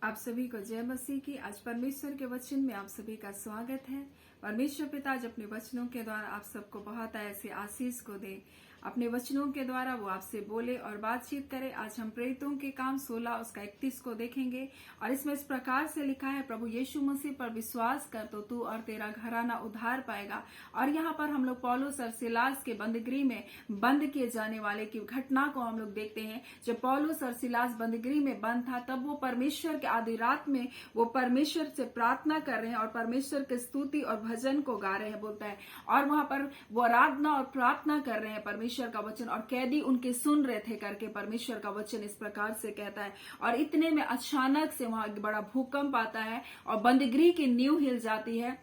आप सभी को जय मसीह की। आज परमेश्वर के वचन में आप सभी का स्वागत है। परमेश्वर पिता आज अपने वचनों के द्वारा आप सबको बहुत ऐसे आशीष को दे। अपने वचनों के द्वारा वो आपसे बोले और बातचीत करे। आज हम प्रेरितों के काम 16 उसका 31 को देखेंगे और इसमें इस प्रकार से लिखा है, प्रभु यीशु मसीह पर विश्वास कर तो तू और तेरा घराना उद्धार पाएगा। और यहाँ पर हम लोग पौलुस और सिलास के बंदगृह में बंद किए जाने वाले की घटना को हम लोग देखते हैं। जब पौलुस और सिलास बंदगृह में बंद था तब वो परमेश्वर के आधी रात में वो परमेश्वर से प्रार्थना कर रहे हैं और परमेश्वर की स्तुति और भजन को गा रहे हैं बोलता है। और वहां पर वो आराधना और प्रार्थना कर रहे हैं परमेश्वर का वचन, और कैदी उनके सुन रहे थे करके परमेश्वर का वचन इस प्रकार से कहता है। और इतने में अचानक से वहां बड़ा भूकंप आता है और बंदगृह की नींव हिल जाती है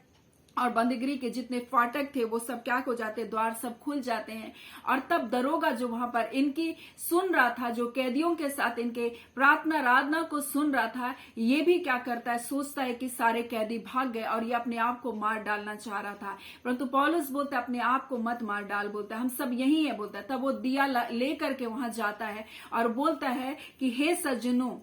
और बंदगृह के जितने फाटक थे वो सब क्या हो जाते, द्वार सब खुल जाते हैं। और तब दरोगा जो वहां पर इनकी सुन रहा था, जो कैदियों के साथ इनके प्रार्थना आराधना को सुन रहा था, ये भी क्या करता है, सोचता है कि सारे कैदी भाग गए और ये अपने आप को मार डालना चाह रहा था। परंतु पौलुस बोलता है अपने आप को मत मार डाल, बोलता है हम सब यही है बोलता है। तब वो दिया लेकर के वहां जाता है और बोलता है कि हे सज्जनों,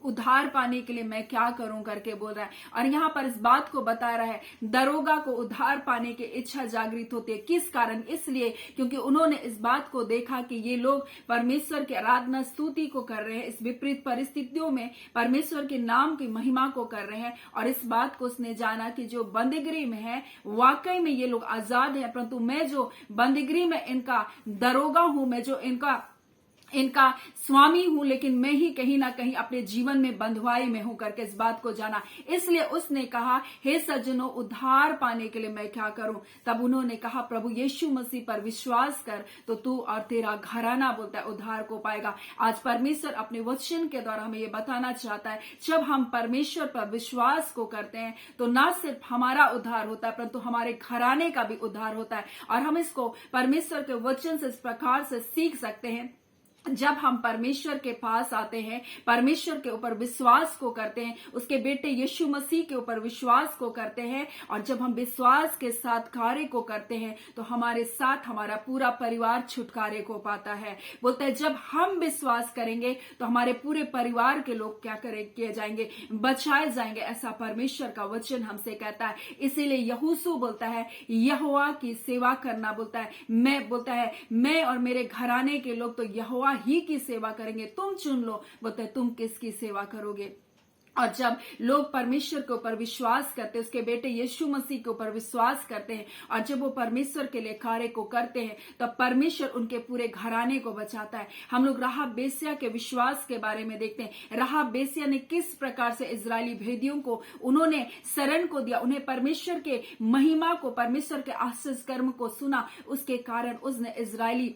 उद्धार पाने के लिए मैं क्या करूं करके बोल रहा है। और यहाँ पर इस बात को बता रहा है, दरोगा को उद्धार पाने की इच्छा जागृत होती है। किस कारण? इसलिए क्योंकि उन्होंने इस बात को देखा कि ये लोग परमेश्वर की आराधना स्तुति को कर रहे हैं, इस विपरीत परिस्थितियों में परमेश्वर के नाम की महिमा को कर रहे हैं। और इस बात को उसने जाना कि जो बंदीगृह में है वाकई में ये लोग आजाद हैं, परंतु मैं जो बंदीगृह में इनका दरोगा हूं, मैं जो इनका स्वामी हूं, लेकिन मैं ही कहीं ना कहीं अपने जीवन में बंधुआई में हूं करके इस बात को जाना। इसलिए उसने कहा, हे सज्जनों, उद्धार पाने के लिए मैं क्या करूं? तब उन्होंने कहा, प्रभु यीशु मसीह पर विश्वास कर तो तू और तेरा घराना बोलता है उद्धार को पाएगा। आज परमेश्वर अपने वचन के द्वारा हमें ये बताना चाहता है, जब हम परमेश्वर पर विश्वास को करते हैं तो ना सिर्फ हमारा उद्धार होता है परंतु हमारे घराने का भी उद्धार होता है। और हम इसको परमेश्वर के वचन से इस प्रकार से सीख सकते हैं, जब हम परमेश्वर के पास आते हैं, परमेश्वर के ऊपर विश्वास को करते हैं, उसके बेटे यीशु मसीह के ऊपर विश्वास को करते हैं, और जब हम विश्वास के साथ कार्य को करते हैं तो हमारे साथ हमारा पूरा परिवार छुटकारे को पाता है। बोलते हैं जब हम विश्वास करेंगे तो हमारे पूरे परिवार के लोग क्या किए जाएंगे, बचाए जाएंगे। ऐसा परमेश्वर का वचन हमसे कहता है। इसीलिए यहोशू बोलता है यहोवा की सेवा करना, बोलता है मैं और मेरे घराने के लोग तो यहोवा ही की सेवा करेंगे। तुम चुन लो, बोलते तुम किसकी सेवा करोगे। और जब लोग परमेश्वर के ऊपर विश्वास करते हैं, उसके बेटे यीशु मसीह के ऊपर विश्वास करते हैं, और जब वो परमेश्वर के लिए कार्य को करते हैं तब परमेश्वर उनके पूरे घराने को बचाता है। हम लोग राहाब बेस्या के विश्वास के बारे में देखते हैं। राहाब बेस्या ने किस प्रकार से इजरायली भेदियों को उन्होंने शरण को दिया, उन्हें परमेश्वर के महिमा को, परमेश्वर के आश्चर्य कर्म को सुना। उसके कारण उसने इजरायली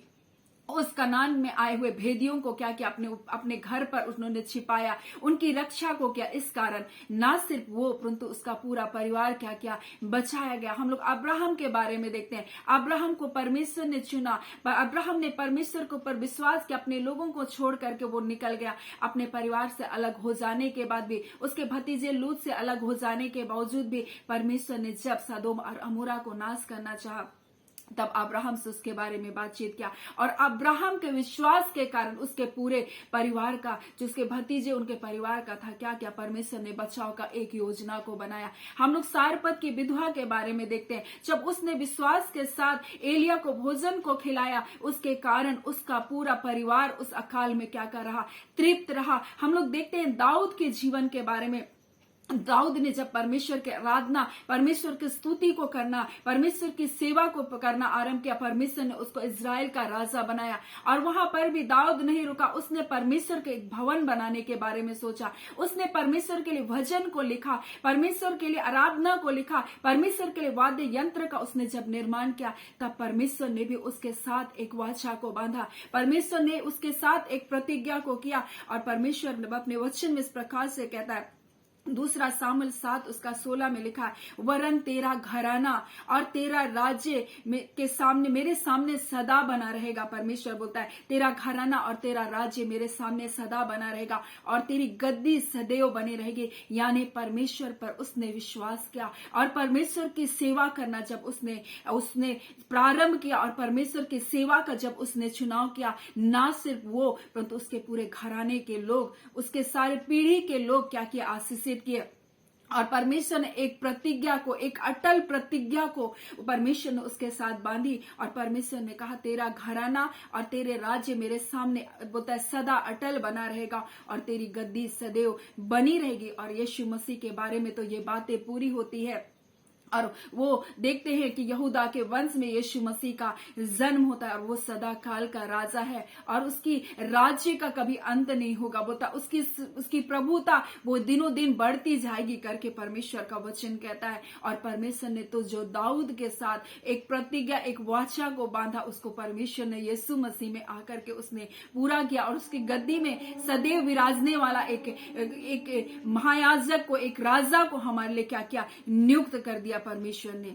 उस कनान में आए हुए भेदियों को क्या किया, अपने घर पर उन्होंने छिपाया, उनकी रक्षा को किया। इस कारण ना सिर्फ वो परंतु उसका पूरा परिवार क्या किया, बचाया गया। हम लोग अब्राहम के बारे में देखते हैं। अब्राहम को परमेश्वर ने चुना, अब्राहम ने परमेश्वर के ऊपर विश्वास किया, अपने लोगों को छोड़ करके वो निकल गया। अपने परिवार से अलग हो जाने के बाद भी, उसके भतीजे लूत से अलग हो जाने के बावजूद भी परमेश्वर ने जब सदोम और अमोरा को नाश करना चाहा तब अब्राहम से उसके बारे में बातचीत किया। और अब्राहम के विश्वास के कारण उसके पूरे परिवार का, जो उसके भतीजे उनके परिवार का था, क्या क्या परमेश्वर ने बचाव का एक योजना को बनाया। हम लोग सारपत की विधवा के बारे में देखते हैं। जब उसने विश्वास के साथ एलिया को भोजन को खिलाया, उसके कारण उसका पूरा परिवार उस अकाल में क्या कर रहा, तृप्त रहा। हम लोग देखते हैं दाऊद के जीवन के बारे में। दाऊद ने जब परमेश्वर की आराधना, परमेश्वर की स्तुति को करना, परमेश्वर की सेवा को करना आरंभ किया, परमेश्वर ने उसको इजराइल का राजा बनाया। और वहां पर भी दाऊद नहीं रुका, उसने परमेश्वर के एक भवन बनाने के बारे में सोचा। उसने परमेश्वर के लिए भजन को लिखा, परमेश्वर के लिए आराधना को लिखा, परमेश्वर के लिए वाद्य यंत्र का उसने जब निर्माण किया तब परमेश्वर ने भी उसके साथ एक वाचा को बांधा, परमेश्वर ने उसके साथ एक प्रतिज्ञा को किया। और परमेश्वर अपने वचन में इस प्रकार से कहता है, दूसरा सामुएल 7 उसका 16 में लिखा है, वरन तेरा घराना और तेरा राज्य के सामने मेरे सामने सदा बना रहेगा। परमेश्वर बोलता है तेरा घराना और तेरा राज्य मेरे सामने सदा बना रहेगा और तेरी गद्दी सदैव बनी रहेगी। यानी परमेश्वर पर उसने विश्वास किया और परमेश्वर की सेवा करना जब उसने प्रारंभ किया और परमेश्वर की सेवा का जब उसने चुनाव किया, ना सिर्फ वो परंतु उसके पूरे घराने के लोग, उसके सारे पीढ़ी के लोग क्या किया, आशीषित किए। और परमेश्वर ने एक प्रतिज्ञा को, एक अटल प्रतिज्ञा को परमेश्वर ने उसके साथ बांधी और परमेश्वर ने कहा तेरा घराना और तेरे राज्य मेरे सामने बोलता है सदा अटल बना रहेगा और तेरी गद्दी सदैव बनी रहेगी। और यीशु मसीह के बारे में तो ये बातें पूरी होती है और वो देखते हैं कि यहूदा के वंश में यीशु मसीह का जन्म होता है और वो सदा काल का राजा है और उसकी राज्य का कभी अंत नहीं होगा। बोलता उसकी प्रभुता वो दिनों दिन बढ़ती जाएगी करके परमेश्वर का वचन कहता है। और परमेश्वर ने तो जो दाऊद के साथ एक प्रतिज्ञा, एक वाचा को बांधा, उसको परमेश्वर ने यीशु मसीह में आकर के उसने पूरा किया और उसकी गद्दी में सदैव विराजने वाला एक महायाजक को, एक राजा को हमारे लिए क्या किया, नियुक्त कर दिया परमेश्वर ने।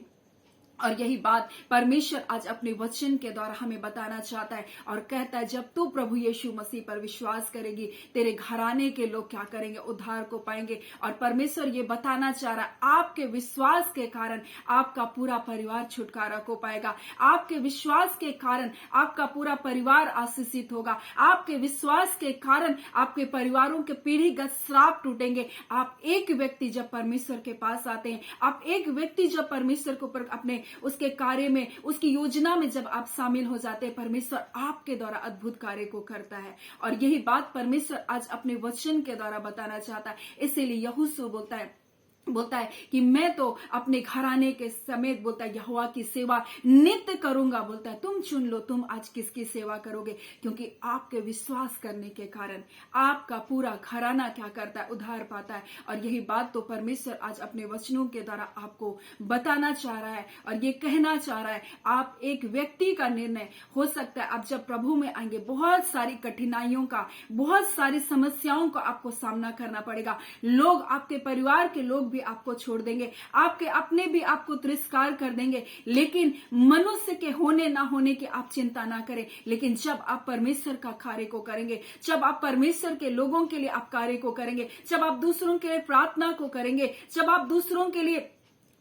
और यही बात परमेश्वर आज अपने वचन के द्वारा हमें बताना चाहता है और कहता है जब तू प्रभु यीशु मसीह पर विश्वास करेगी, तेरे घराने के लोग क्या करेंगे, उद्धार को पाएंगे। और परमेश्वर ये बताना चाह रहा है आपके विश्वास के कारण आपका पूरा परिवार छुटकारा को पाएगा। आपके विश्वास के कारण आपका पूरा परिवार आशीषित होगा। आपके विश्वास के कारण आपके परिवारों के पीढ़ीगत श्राप टूटेंगे। आप एक व्यक्ति जब परमेश्वर के पास आते हैं, आप एक व्यक्ति जब परमेश्वर के ऊपर अपने उसके कार्य में, उसकी योजना में जब आप शामिल हो जाते हैं, परमेश्वर आपके द्वारा अद्भुत कार्य को करता है। और यही बात परमेश्वर आज अपने वचन के द्वारा बताना चाहता है। इसीलिए यहोशू बोलता है कि मैं तो अपने घराने के समेत बोलता है यहोवा की सेवा नित्य करूंगा। बोलता है तुम चुन लो तुम आज किसकी सेवा करोगे, क्योंकि आपके विश्वास करने के कारण आपका पूरा घराना क्या करता है, उद्धार पाता है। और यही बात तो परमेश्वर आज अपने वचनों के द्वारा आपको बताना चाह रहा है और ये कहना चाह रहा है। आप एक व्यक्ति का निर्णय हो सकता है, आप जब प्रभु में आएंगे बहुत सारी कठिनाइयों का, बहुत सारी समस्याओं का आपको सामना करना पड़ेगा। लोग, आपके परिवार के लोग भी आपको छोड़ देंगे, आपके अपने भी आपको तिरस्कार कर देंगे, लेकिन मनुष्य के होने ना होने की आप चिंता ना करें। लेकिन जब आप परमेश्वर का कार्य को करेंगे, जब आप परमेश्वर के लोगों के लिए आप कार्य को करेंगे, जब आप दूसरों के लिए प्रार्थना को करेंगे, जब आप दूसरों के लिए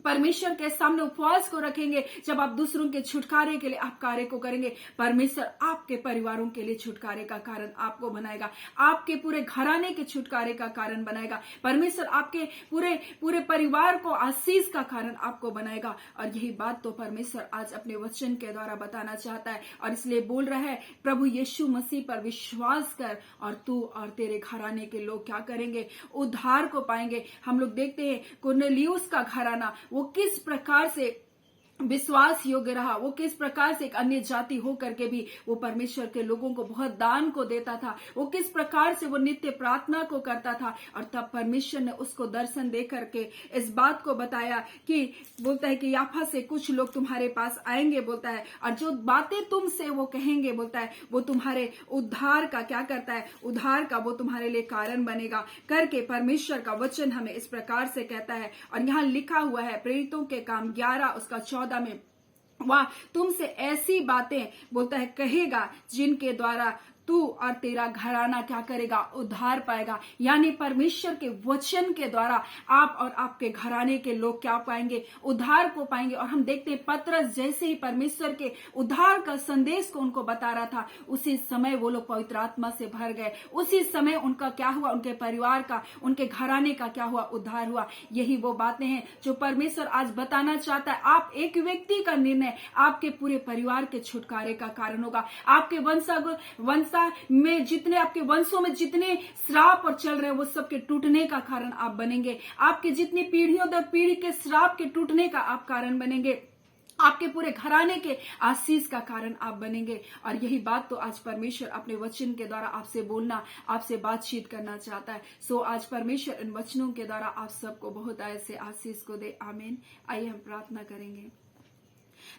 परमेश्वर के सामने उपवास को रखेंगे, जब आप दूसरों के छुटकारे के लिए आप कार्य को करेंगे, परमेश्वर आपके परिवारों के लिए छुटकारे का कारण आपको बनाएगा, आपके पूरे घराने के छुटकारे का कारण बनाएगा। परमेश्वर आपके पूरे परिवार को आशीष का कारण आपको बनाएगा। और यही बात तो परमेश्वर आज अपने वचन के द्वारा बताना चाहता है और इसलिए बोल रहा है प्रभु यीशु मसीह पर विश्वास कर और तू और तेरे घराने के लोग क्या करेंगे, उद्धार को पाएंगे। हम लोग देखते हैं कुरनेलियुस का घराना वो किस प्रकार से विश्वास योग्य रहा, वो किस प्रकार से एक अन्य जाति हो करके भी वो परमेश्वर के लोगों को बहुत दान को देता था, वो किस प्रकार से वो नित्य प्रार्थना को करता था। और तब परमेश्वर ने उसको दर्शन दे करके इस बात को बताया कि बोलता है कि याफा से कुछ लोग तुम्हारे पास आएंगे, बोलता है, और जो बातें तुमसे वो कहेंगे, बोलता है, वो तुम्हारे उद्धार का क्या करता है, उद्धार का वो तुम्हारे लिए कारण बनेगा करके परमेश्वर का वचन हमें इस प्रकार से कहता है। और यहाँ लिखा हुआ है प्रेरितों के काम 11 उसका 14 में, वह तुमसे ऐसी बातें बोलता है कहेगा जिनके द्वारा तू और तेरा घराना क्या करेगा, उद्धार पाएगा। यानी परमेश्वर के वचन के द्वारा आप और आपके घराने के लोग क्या पाएंगे, उद्धार को पाएंगे। और हम देखते हैं पतरस जैसे ही परमेश्वर के उद्धार का संदेश को उनको बता रहा था, उसी समय वो लोग पवित्र आत्मा से भर गए, उसी समय उनका क्या हुआ, उनके परिवार का, उनके घराने का क्या हुआ, उद्धार हुआ। यही वो बातें हैं जो परमेश्वर आज बताना चाहता है। आप एक व्यक्ति का निर्णय आपके पूरे परिवार के छुटकारे का कारण होगा। आपके वंश में जितने, आपके वंशों में जितने श्राप और चल रहे हैं वो सब के टूटने का कारण आप बनेंगे। आपके जितनी पीढ़ियों दर पीढ़ी के श्राप के टूटने का आप कारण बनेंगे। आपके पूरे घराने के आशीष का कारण आप बनेंगे। और यही बात तो आज परमेश्वर अपने वचन के द्वारा आपसे बोलना, आपसे बातचीत करना चाहता है। सो आज परमेश्वर इन वचनों के द्वारा आप सबको बहुत ऐसे आशीष को दे। आमीन। आइए हम प्रार्थना करेंगे।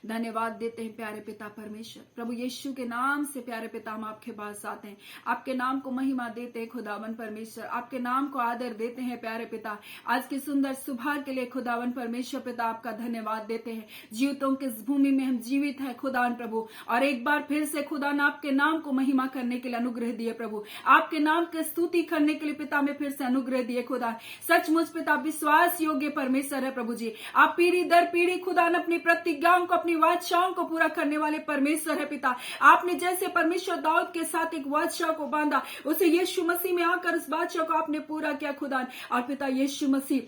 धन्यवाद देते हैं प्यारे पिता परमेश्वर। प्रभु यीशु के नाम से प्यारे पिता हम आपके पास आते हैं, आपके नाम को महिमा देते हैं खुदावन परमेश्वर, आपके नाम को आदर देते हैं प्यारे पिता। आज की सुंदर सुबह के लिए खुदावन परमेश्वर पिता आपका धन्यवाद देते हैं। जीवितों की इस भूमि में हम जीवित हैं खुदावन प्रभु, और एक बार फिर से खुदावन आपके नाम को महिमा करने के लिए अनुग्रह दिए प्रभु, आपके नाम की स्तुति करने के लिए पिता में फिर से अनुग्रह दिए खुदा। सचमुच पिता विश्वास योग्य परमेश्वर है प्रभु जी, आप पीढ़ी दर पीढ़ी खुदावन अपनी प्रतिज्ञाओं को, अपनी वाचाओं को पूरा करने वाले परमेश्वर है पिता। आपने जैसे परमेश्वर दाऊद के साथ एक वाचा को बांधा, उसे यीशु मसीह में आकर उस वाचा को आपने पूरा किया खुदा। और पिता यीशु मसीह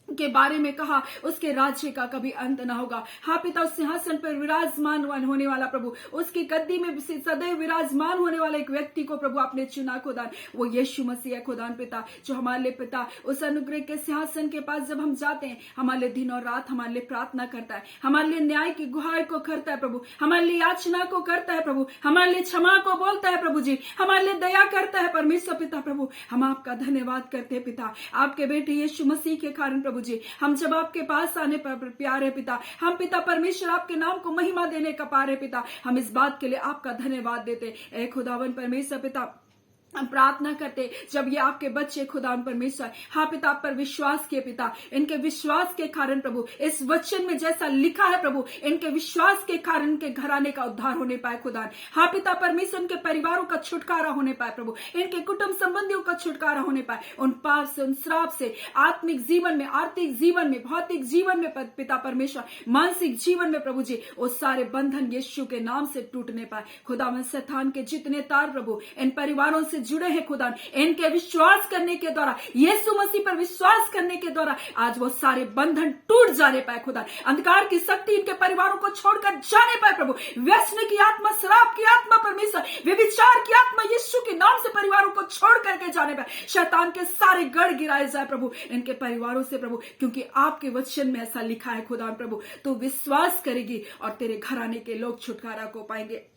के बारे में कहा उसके राज्य का कभी अंत ना होगा। हाँ पिता, उस सिंहासन पर विराजमान होने वाला प्रभु, उसकी गद्दी में सदैव विराजमान होने वाले एक व्यक्ति को प्रभु आपने चुना खुदा, वो यीशु मसीह है खुदा पिता, जो हमारे लिए पिता उस अनुग्रह के सिंहासन के पास जब हम जाते हैं, हमारे लिए दिन और रात हमारे लिए प्रार्थना करता है, हमारे लिए न्याय की गुहार को करता है प्रभु, हमारे लिए याचना को करता है प्रभु, हमारे लिए क्षमा को बोलता है प्रभु जी, हमारे लिए दया करता है परमेश्वर पिता। प्रभु हम आपका धन्यवाद करते हैं पिता, आपके बेटे यीशु मसीह के कारण प्रभु जी, हम जब आपके पास आने पर प्यारे पिता, हम पिता परमेश्वर आपके नाम को महिमा देने का पारे पिता, हम इस बात के लिए आपका धन्यवाद देते। ए खुदावन परमेश्वर पिता, हम प्रार्थना करते जब ये आपके बच्चे खुदा परमेश्वर हाँ पिता आप पर विश्वास किए पिता, इनके विश्वास के कारण प्रभु, इस वचन में जैसा लिखा है प्रभु, इनके विश्वास के कारण इनके घराने का उद्धार होने पाए खुदा। हाँ पिता परमेश्वर, उनके परिवारों का छुटकारा होने पाए प्रभु, इनके कुटुंब संबंधियों का छुटकारा होने पाए, उन पाप से, उन श्राप से, आत्मिक जीवन में, आर्थिक जीवन में, भौतिक जीवन में पिता परमेश्वर, मानसिक जीवन में प्रभु जी, वो सारे बंधन यीशु के नाम से टूटने पाए खुदा। शैतान के जितने तार प्रभु इन परिवारों से जुड़े हैं खुदा, इनके विश्वास करने के द्वारा, यीशु मसीह पर विश्वास करने के द्वारा आज वो सारे बंधन टूट जाने पाए खुदा। अंधकार की शक्ति इनके परिवारों को छोड़कर जाने पाए प्रभु। व्यसन की आत्मा, शराब की आत्मा परमेश्वर, व्यभिचार की आत्मा यीशु के नाम से परिवारों को छोड़ करके जाने पाए। शैतान के सारे गढ़ गिराए जाए प्रभु इनके परिवारों से प्रभु, क्योंकि आपके वचन में ऐसा लिखा है खुदा प्रभु, तू विश्वास करेगी और तेरे घराने के लोग छुटकारा को पाएंगे।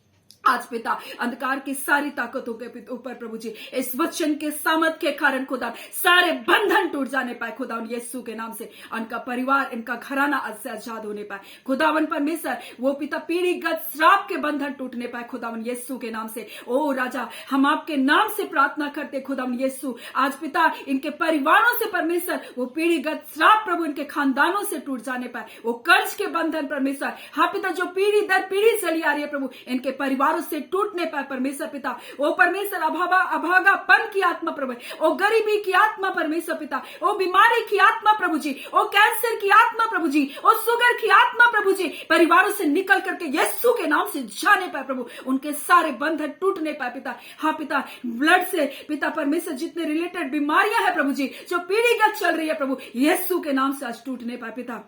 आज पिता अंधकार की सारी ताकतों के ऊपर प्रभु जी, इस वचन के सामर्थ के कारण खुदा सारे बंधन टूट जाने पाए खुदा यीशु के नाम से। उनका परिवार, इनका घराना आज से आजाद होने पाए खुदावन परमेश्वर। वो पिता पीढ़ीगत श्राप के बंधन टूटने पाए खुदावन यीशु के नाम से। ओ राजा, हम आपके नाम से प्रार्थना करते खुदावन यीशु, आज पिता इनके परिवारों से परमेश्वर वो पीढ़ीगत श्राप प्रभु इनके खानदानों से टूट जाने पाए, वो कर्ज के बंधन परमेश्वर हाँ पिता जो पीढ़ी दर पीढ़ी चली आ रही है प्रभु, इनके परिवारों से टूटने पाए परमेश्वर पिता। ओ परमेश्वर अभागापन की आत्मा प्रभु, ओ गरीबी की आत्मा परमेश्वर पिता, ओ बीमारी की आत्मा प्रभु जी, ओ कैंसर की आत्मा प्रभु जी, ओ शुगर की आत्मा प्रभु जी, परिवारों से निकल करके यीशु के नाम से जाने पाए प्रभु, उनके सारे बंधन टूटने पाए पिता। हाँ पिता, ब्लड से पिता परमेश्वर जितने रिलेटेड बीमारियां हैं प्रभु जी, जो पीढ़ीगत चल रही है प्रभु, यीशु के नाम से आज टूटने पाए पिता।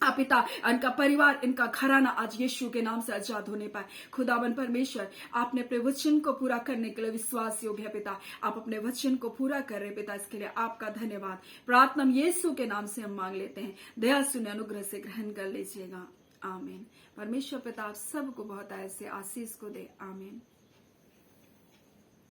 आप पिता इनका परिवार, इनका घराना आज यीशु के नाम से आजाद होने पाए खुदावन परमेश्वर। आपने अपने वचन को पूरा करने के लिए विश्वास योग्य है पिता, आप अपने वचन को पूरा कर रहे पिता, इसके लिए आपका धन्यवाद। प्रार्थना यीशु के नाम से हम मांग लेते हैं, दया सुने अनुग्रह से ग्रहण कर लीजिएगा, आमीन। परमेश्वर पिता आप सबको बहुत ऐसे आशीष को दे, आमीन।